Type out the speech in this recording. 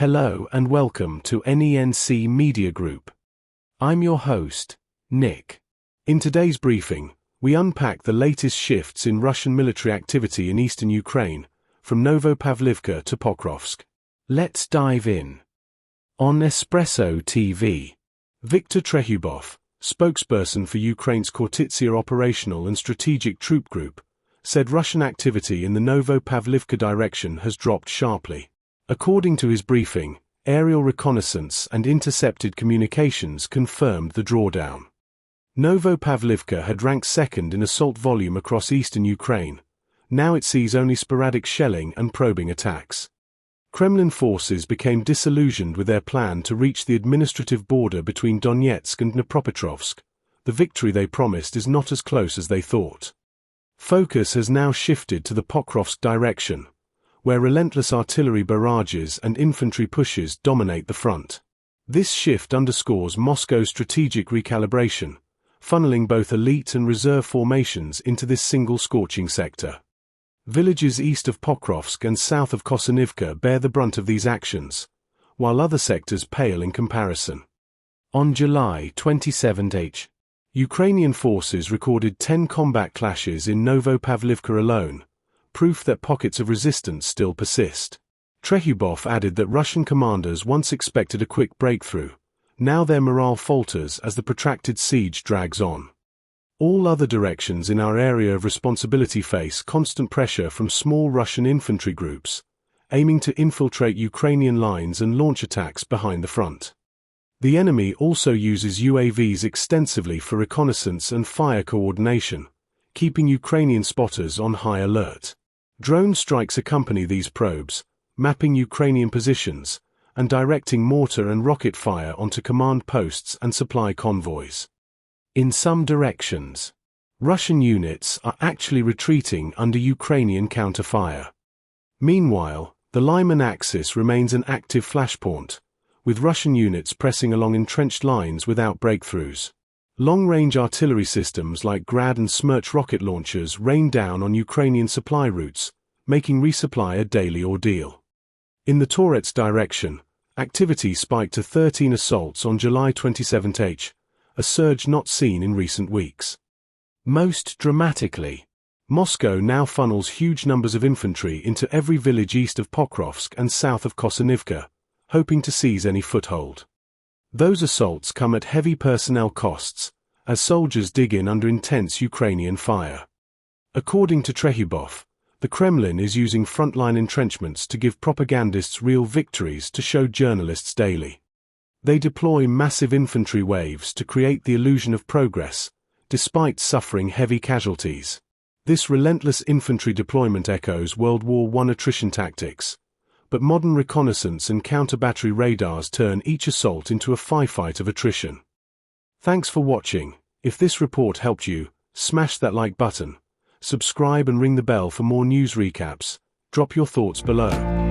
Hello and welcome to NENC Media Group. I'm your host, Nick. In today's briefing, we unpack the latest shifts in Russian military activity in eastern Ukraine, from Novopavlivka to Pokrovsk. Let's dive in. On Espresso TV, Viktor Trehubov, spokesperson for Ukraine's Kortitsia Operational and Strategic Troop Group, said Russian activity in the Novopavlivka direction has dropped sharply. According to his briefing, aerial reconnaissance and intercepted communications confirmed the drawdown. Novopavlivka had ranked second in assault volume across eastern Ukraine. Now it sees only sporadic shelling and probing attacks. Kremlin forces became disillusioned with their plan to reach the administrative border between Donetsk and Dnipropetrovsk. The victory they promised is not as close as they thought. Focus has now shifted to the Pokrovsk direction, where relentless artillery barrages and infantry pushes dominate the front. This shift underscores Moscow's strategic recalibration, funneling both elite and reserve formations into this single scorching sector. Villages east of Pokrovsk and south of Kosanivka bear the brunt of these actions, while other sectors pale in comparison. On July 27th, Ukrainian forces recorded 10 combat clashes in Novopavlivka alone, proof that pockets of resistance still persist. Trehubov added that Russian commanders once expected a quick breakthrough. Now their morale falters as the protracted siege drags on. All other directions in our area of responsibility face constant pressure from small Russian infantry groups, aiming to infiltrate Ukrainian lines and launch attacks behind the front. The enemy also uses UAVs extensively for reconnaissance and fire coordination, keeping Ukrainian spotters on high alert. Drone strikes accompany these probes, mapping Ukrainian positions, and directing mortar and rocket fire onto command posts and supply convoys. In some directions, Russian units are actually retreating under Ukrainian counterfire. Meanwhile, the Lyman axis remains an active flashpoint, with Russian units pressing along entrenched lines without breakthroughs. Long-range artillery systems like Grad and Smerch rocket launchers rain down on Ukrainian supply routes, making resupply a daily ordeal. In the Torets direction, activity spiked to 13 assaults on July 27th, a surge not seen in recent weeks. Most dramatically, Moscow now funnels huge numbers of infantry into every village east of Pokrovsk and south of Kosanivka, hoping to seize any foothold. Those assaults come at heavy personnel costs, as soldiers dig in under intense Ukrainian fire. According to Trehubov, the Kremlin is using frontline entrenchments to give propagandists real victories to show journalists daily. They deploy massive infantry waves to create the illusion of progress, despite suffering heavy casualties. This relentless infantry deployment echoes World War I attrition tactics, but modern reconnaissance and counter-battery radars turn each assault into a firefight of attrition. Thanks for watching. If this report helped you, smash that like button, subscribe and ring the bell for more news recaps. Drop your thoughts below.